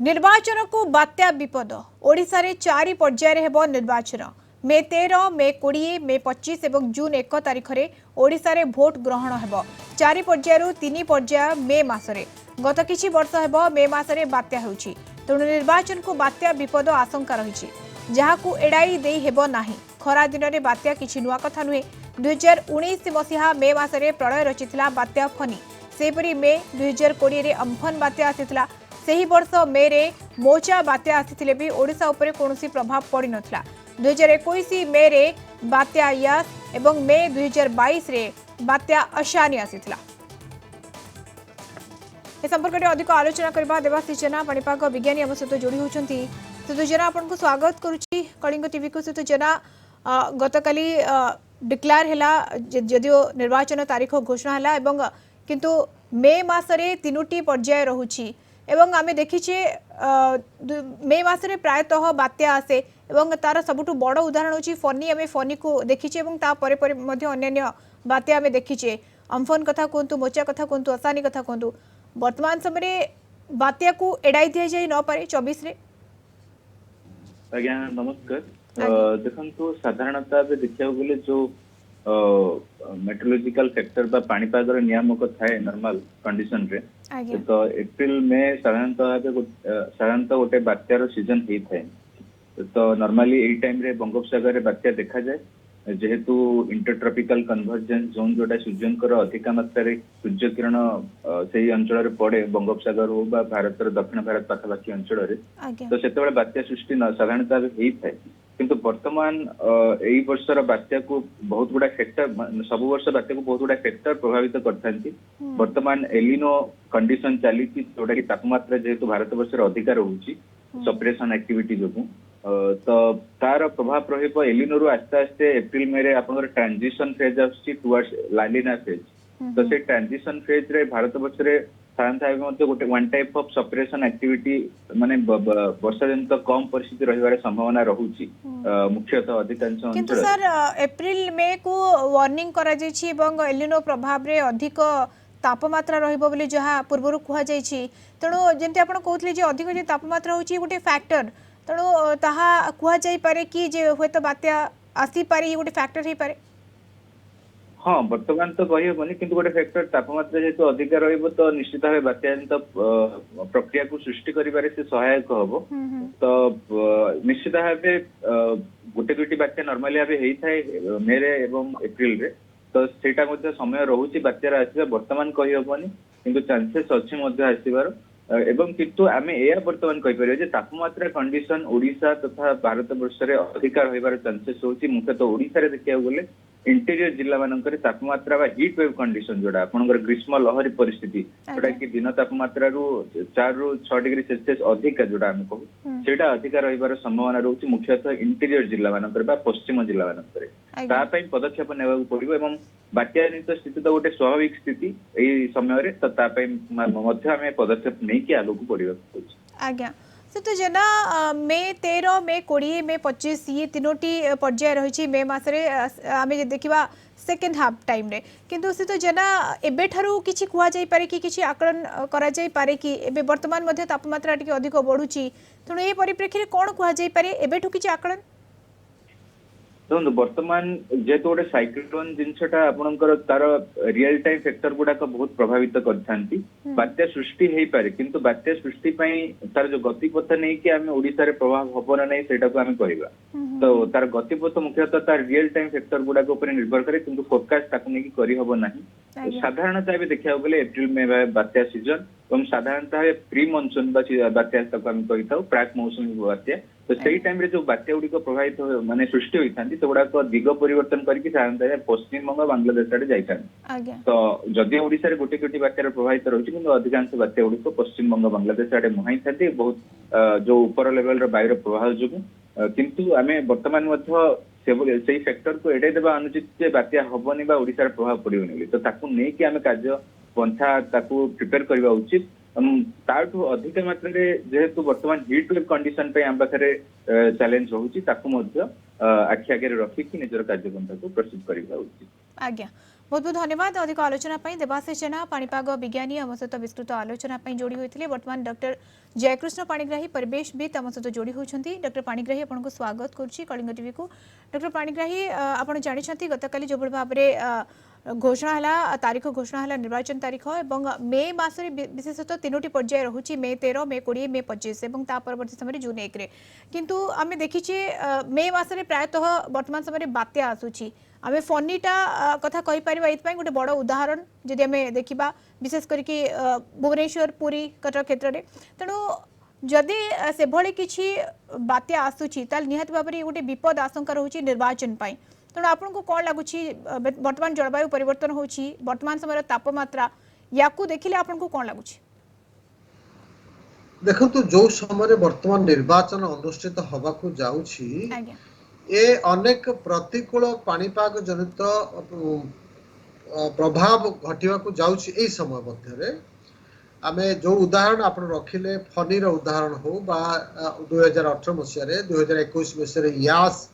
निर्वाचन को बात्या विपद ओडिशा रे 4 पर्याय हेबो निर्वाचन मे 13 मे 20 मे 25 एवं जून 1 तारिख रे ओडिशा रे भोट ग्रहण हेबो 4 पर्यायरु 3 पर्याय मे मासरे गत किछि वर्ष हेबो मे मासरे बात्या होउछि तेणु निर्वाचन को बात्या विपद आशंका रहिछि जहाकू एडाई देई हेबो नाही खरा दिन रे बात्या किछि नुआ कथा नुहे 2019 मसिहा मे मासरे प्रलय रचितला बात्या फनी सेपरी मे 2020 रे अम्फन बात्या आसितला सेही वर्ष मे रे मोचा बात्या आसिथिले भी ओडिशा उपरे कोनोसी प्रभाव पड़ी नथला 2021 मे रे बात्या यास एवं मे 2022 रे बात्या अशानी आसिथिला। ए संपर्क में अधिक आलोचना करबा देवाशीष जेना पाणीपाग विज्ञानी आम सहित जोड़ी होती सुधु जेना आपको स्वागत करुच्ची कलिंग टीवी को सुधु जेना गतकाली डिक्लेयर हैला जदियो निर्वाचन तारीख घोषणा हैला एवं किंतु मे मासरे 3टी पर्याय रहुची एवं आमे देखिछे मे मासरे प्रायतः बात्या आसे एवं तार सबुठु बड़ उदाहरण होची फनी आमे फनी को देखिछे एवं ता परे परे मध्ये अन्य बात्या आमे देखिछे अम्फन कथा कोंतु मोचा कथा कोंतु असानी कथा कोंतु वर्तमान समय बात्या को एडाई दिया जाय न पारे 24 रे। आज्ञा नमस्कार देखंतु साधारणतः देखिया गेले जो मेट्रोलॉजिकल फैक्टर बा पाणीपागर नियामक थाए नॉर्मल कंडीशन रे तो एप्रिल में साधारणतः गोटे बात्यार सीजन ही थाए तो नॉर्मली एई टाइम रे बंगोपसागर रे बात्या देखा जाए जेहेतु इंटरट्रॉपिकल कन्वर्जेंस जोन जोटा सूर्यंकर अधिक मात्रा सूर्य किरण से अंचल पड़े बंगोपसागर हो बा भारतर दक्षिण भारत पाखापाखि अंचल तो से बात्या सृष्टि साधारणतः होता किंतु वर्तमान यही वर्षर बात्या को बहुत गुड़ा फैक्टर सब वर्ष बात्या को बहुत गुड़ा फैक्टर प्रभावित करथांती वर्तमान एलिनो कंडीशन चली जोटा कि तापमात्रा जेहेतु भारत वर्ष अधिकार होउची सप्रेशन एक्टिविटी जो तो तार प्रभाव रहिबो एलिनो रु आस्ते आस्ते एप्रिल मे रे आपनकर ट्रांजिशन फेज आछि टुवर्ड्स लालिना फेज तो से ट्रांजिशन फेज रे भारत वर्ष रे साधारणतः मते गोटे one type of suppression activity माने वर्षा जनित कम परिस्थिति रहिबार संभावना रहुची मुख्यतः अधिकांश अंचल किंतु सर एप्रिल मे को वार्निंग करा जायछि एवं एलिनो प्रभाव रे अधिक तापमात्रा रहिबो बोली जहा पूर्वरु कुहा जायछि तेणु जेंति आपण कहउतले जे अधिक जे तापमात्रा होची गोटे फैक्टर तेणु ताहा कुहा जाय पारे कि जे होय तो बात्या आसी पारे गोटे फैक्टर हे पारे। हाँ वर्तमान तो कही हेनी कि गोटे फैक्टर तापमात्रा जेहेतु अधिक रहिबो तो निश्चित भाव बात्या प्रक्रिया को सृष्टि करिबारे से सहायक हबो तो निश्चित भाव गोटे दुईटी बात्या नॉर्मली भाव हेइथाय मे रे एवं एप्रिल रे तो सेटा मध्ये समय रहुची बात्यार आसीबा वर्तमान कही हेबनी किंतु चांसेस अछि मध्ये आसीबार एवं किंतु आमे एया वर्तमान कहि परियो जे तापमात्रा कंडीशन ओडिशा तथा भारत वर्ष रे अधिकार होइबार चांसेस होची मुख्यतः ओडिशा रे देखिया गेले इंटीरियर जिला मानकर तापमात्रा बा हीट वेव कंडीशन जोड़ा आपनकर ग्रीष्म लहरी परिस्थिति जोड़ा कि दिन तापमात्रा रु 4 रु 6 डिग्री सेल्सियस अधिक जोड़ा हम कहू सेटा अधिक रहिबार संभावना रहउची मुख्यतः इंटीरियर जिला मानकर बा पश्चिम जिला मानकर ता पई पदक्षेप नेबा पड़िबो एवं बात्या जनित स्थिति तो गोटे स्वाभाविक स्थिति एई समय रे त ता पई मध्य हमें पदक्षेप नै कि आलोक पड़िबो आज्ञा तो जेना मे 13 मे 20 मे 25 ये तीनोटी पर्याय रही मे मासरे आमे देखिबा सेकेंड हाफ टाइम रे किंतु से तो जेना एबे ठारू किछि कुआ जाई पारे कि किछि आकलन करा जाई पारे कि एबे वर्तमान मध्ये तापमात्रा टिके अधिक बढ़ुची तणु ए परिप्रेक्षी रे कोन कुआ जाई पारे एबे ठु किछि आकलन देखो वर्तमान जेहेतु गोटे साइक्लोन जिनसटा आपनकर तार रियल टाइम फैक्टर गुडा बहुत प्रभावित करथांती बात्या सृष्टि हेई पारे किंतु बात्या सृष्टि पई तार जो गतिपथ नै कि आमे ओडिसा रे प्रभाव हबो ना नै सेटा को आमे कहबा तो तार गतिपथ मुख्यतः तार रियल टाइम फैक्टर गुडा को ऊपर निर्भर करे किंतु फोरकास्ट ताकू नै कि करि हबो नाही साधारणतः बे देखिया गेले एप्रिल मे बात्या सीजन हम साधारणतः प्री मॉनसून बात्या तक आमे कहिताउ प्राक मौसमी बात्या तो सही टाइम रे जो बात्या गुडी को प्रभावित माने सृष्टि होइथांती तो गुडा को दिग परिवर्तन करके साधारणतः पश्चिम बंग बांग्लादेश आडे जाइथांती तो जदि ओडिसा रे गोटे गोटे बात्यार प्रभावित रहउची किंतु अधिकांश बात्या गुडी को पश्चिम बंग बांग्लादेश आडे मुहाइथांती बहुत जो ऊपर लेवल रो वायुर प्रभाव जोगु किंतु आमे वर्तमान मध्ये से फैक्टर को एडे देबा अनुचित जे बात्या हबनी बा ओडिसा रे प्रभाव पड़िबनी तो ताकू नै कि आमे कार्य पंथा ताकू प्रिपेयर करबा उचित ताठू अधिक मात्रा जेहेतु वर्तमान हीट वेव कंडीशन पे आम पाखे चैलेंज रोची आखि आगे रखिकी निजर कार्यपंथा को प्रस्तुत करवा उचित। आज्ञा बहुत बहुत धन्यवाद अधिक आलोचना देवाशीष जेना पाणीपाग विज्ञानी आम सहित विस्तृत आलोचना जोड़ी होते। वर्तमान डॉक्टर जयकृष्ण पाणिग्राही परिवेशविद आम सहित जोड़ी होती। डॉक्टर पाणिग्राही आपको स्वागत करुच्ची कलिंग टीवी को। डॉक्टर पाणिग्राही आप जानते गतकाली जो भाव में घोषणा है तारीख घोषणा है निर्वाचन तारीख और मे मसरे विशेषतः 3टी पर्याय रोचे मे 13 मे 20 मे 25 और परवर्त समय जून 1 किंतु आम देखीचे मे मसरे प्रायतः वर्तमान समय बात्या आसूची आम फनीटा कथा कहीपर ये गोटे बड़ उदाहरण जदि आम देखा विशेष करके भुवनेश्वर पुरी कटक क्षेत्र में तेणु जदि से भली किसी बात्या आसूची निहाती भाव में गोटे विपद आशंका रोचे निर्वाचन पाई तेणु आपको कौन लगुच वर्तमान जलवायु परिवर्तन होची वर्तमान समय तापमात्रा या देखिले आपको कौन लगुच देखो जो समय वर्तमान निर्वाचन अनुष्ठित हवा को जाउछि ए अनेक प्रतिकूल पाणीपाग जनित प्रभाव घटिया को जाउछि ए समय मध्य आमे जो उदाहरण आप रखिले फनीर उदाहरण हो बा 2018 मसीह 2021 मसीह यास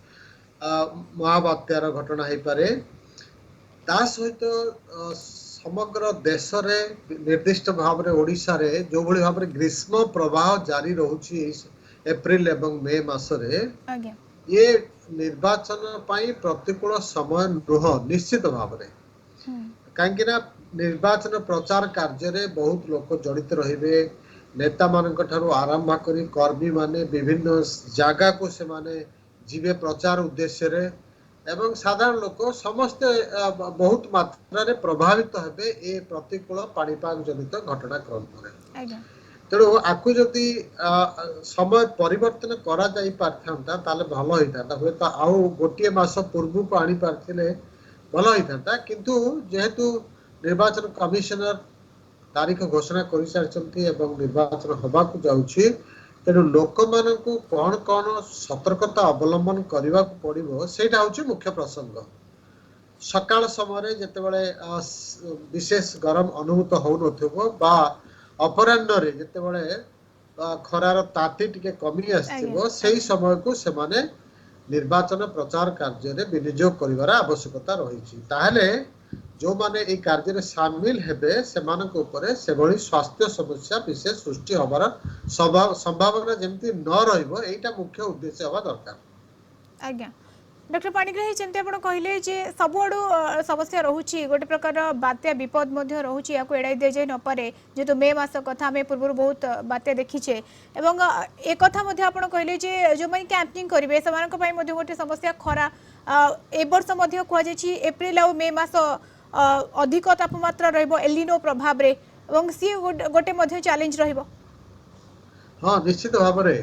महाबात्यार घटना हो पारे ता सहित समग्र देश रे निर्दिष्ट भाव में ओडिशा रे जो भली भाव में ग्रीष्म प्रवाह जारी रोची एप्रिल एवं मे मासरे ये निर्वाचन पाई प्रतिकूल समय नुह निश्चित भाव में कहीं निर्वाचन प्रचार कार्य रे बहुत लोक जड़ित रहिबे नेता मानक ठारू आरंभ करी कर्मी माने विभिन्न जागा को से माने जीवे प्रचार उद्देश्य रे एवं साधारण लोक समस्ते बहुत मात्रा रे प्रभावित हेबे ए प्रतिकूल पाणीपाग जनित घटनाक्रम तेणु आपको जदि समय परिवर्तन करा जाई पारथांता ताले भलो होइतांता हुए तो आउ गोटे मास पूर्व को आनी पारथिले भलो होइतांता किंतु जेहेतु निर्वाचन कमिशनर तारीख घोषणा कर सारी एवं निर्वाचन हवा को जाउछि तेणु लोक मानू कौन कौन सतर्कता अवलंबन करने पड़ो सेटा हूँ मुख्य प्रसंग सकाल समय जितेबाला विशेष गरम अनुभूत हो बा अपराह्न जितेबाला खरार ताती टिके कमी आसो से समय को सेमाने निर्वाचन प्रचार कार्य विनियोग कर आवश्यकता रही जो माने ए कार्य सामिल हेबे सेमानक ऊपर से भली स्वास्थ्य समस्या विशेष सृष्टि हबार संभावना जमती न रहिबो एटा मुख्य उद्देश्य हवा दरकार। आज्ञा डॉक्टर पाणिग्राही जमते आपण कहले जे सबआडू समस्या रहुची गोटे प्रकार बात्या विपद मध्य रहुची याको एडाई दे जाय न पारे जेतु मे मास कथा में पूर्व बहुत बात्या देखिछे एवं ए कथा मध्य आपण कहले जे जो माने कैंपिंग करिवे समानक पई मध्य गोटे समस्या खरा ए वर्ष मध्य कुआ जेछि एप्रिल आ मे मास अधिक तापमात्रा रहिबो एलिनो प्रभाव रे एवं सी गोटे मध्य चैलेंज रहिबो। हां निश्चित भाव रे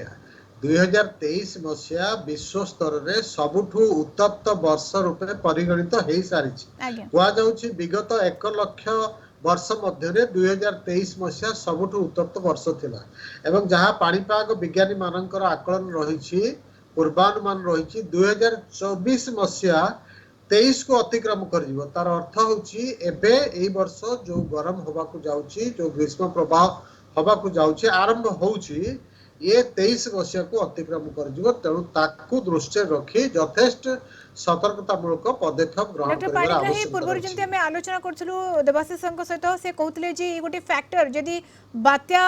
2023 मसिया विश्व स्तर रे सबुठु उत्तप्त वर्ष रूपे परिगणित हेई सारिछि कुआ जाउछि विगत 1 लाख वर्ष मध्य रे 2023 मसिया सबुठु उत्तप्त वर्ष थिला एवं जहां पाणीपाग विज्ञानी मानकर आकलन रहिछि पूर्वानुमान रहिछि 2024 मसिया 23 को अतिक्रम कर तार अर्थ होची एबे एई वर्ष जो गरम हवा को जाउची जो ग्रीष्म प्रवाह हवा को जाउची आरंभ होउची ये 23 मसिया को अतिक्रम कर तेणु ताकू दृष्टि रखी यथेष्ट सतर्कतामूलक पदक्षेप ग्रहण करबार आवश्यकता। पूर्व जंती हमें आलोचना करथलु देवाशीष सहित से कहतले जे गोटे फैक्टर जदि बात्या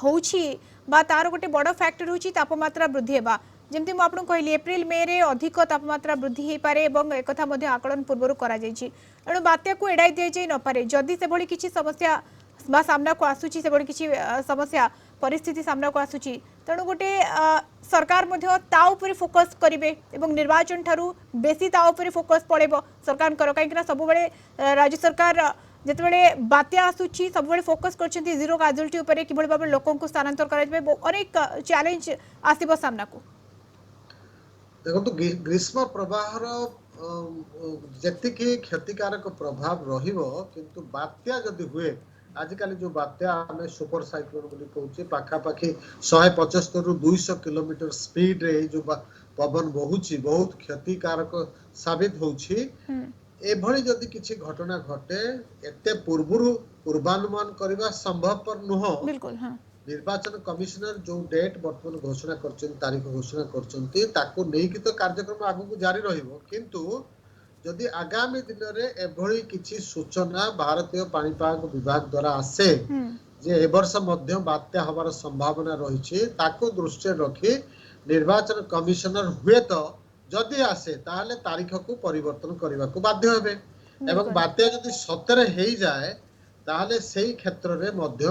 होउची बा तार गोटे बड़ फैक्टर होउची तापमात्रा वृद्धि हेबा जमती मु आपन कहली एप्रिल मे रे अधिक तापमात्रा वृद्धि हो पारे एवं एक कथा मध्य आकलन पूर्व करा जायछि तेणु बात्या को एडाई दे जाय न पारे जदि से भली किछि समस्या बा सामना को आसुची से भली किछि समस्या परिस्थिति सामना को आसुची तेणु गोटे सरकार मध्य ता ऊपर फोकस करिवे एवं निर्वाचन ठारू बेसी ता ऊपर फोकस पड़ेबो सरकार कर काईकना सब बेले राज्य सरकार जितेबाला बात्या आसूची सब बेले फोकस करछन्ती जीरो कैजुअलिटी ऊपर किभली भाबे लोकन को स्थानांतर कराइबे अनेक चैलेंज आसीबो सामना को देखो ग्रीष्म प्रवाहर जेतिकी क्षतिकारक प्रभाव रहिबो किंतु बात्या जदि हुए आजिकल जो बात्या आमे सुपर साइक्लोन बोली कहूचे पाखापाखि 175 रु 200 किलोमीटर स्पीड रे जो पवन बहुची बहुत क्षतिकारक साबित होउची एभली जदि किछि घटना घटे एते पूर्वानुमान करबा संभवपर नुह बिल्कुल हां निर्वाचन कमिशनर जो डेट वर्तमान घोषणा करछन तारीख घोषणा करछन्ती ताको नेकी तो कार्यक्रम आगु को जारी रहिबो किंतु जदि आगामी दिन रे एभली किछि सूचना भारतीय पाणीपाग विभाग द्वारा आसे जे ए वर्ष मध्य बात्या हबार संभावना रही ताको दृष्टि रखी निर्वाचन कमिशनर हुए तो जदि आसे ताहले तारीख को परिवर्तन करने को बाध्य हेबे एवं बात्या जदि सतरे हो जाए ताहले सेही क्षेत्र रे मध्य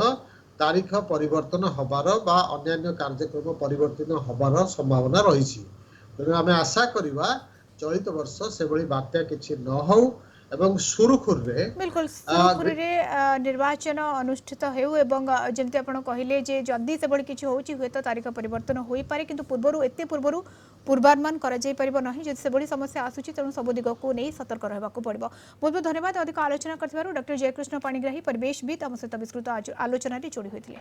तारीख परिवर्तन हबार बा अन्यान्य कार्यक्रम परिवर्तन हबार संभावना रही तेणु आम आशा करवा चलित वर्ष से भली बात्या किछि न हो एवं सुरुखुरे बिल्कुल सुरुखुरे निर्वाचन अनुष्ठित हेउ एवं जमती आपण कहले जे जदि से बड़ी किछि होछि हुए तो तारीख परिवर्तन होई पारे किंतु पूर्वरु एते पूर्वरु पूर्वानुमान करा जाई परिबो नहीं जदि से बड़ी समस्या आसुछि तेणु सब दिग को नहीं सतर्क रहबाकू पड़िबो। बहुत बहुत धन्यवाद अधिक आलोचना करथिबारु डॉक्टर जयकृष्ण पाणिग्राही परिवेशविद हम सहित विस्तृत आलोचना जोड़ी होइथिले।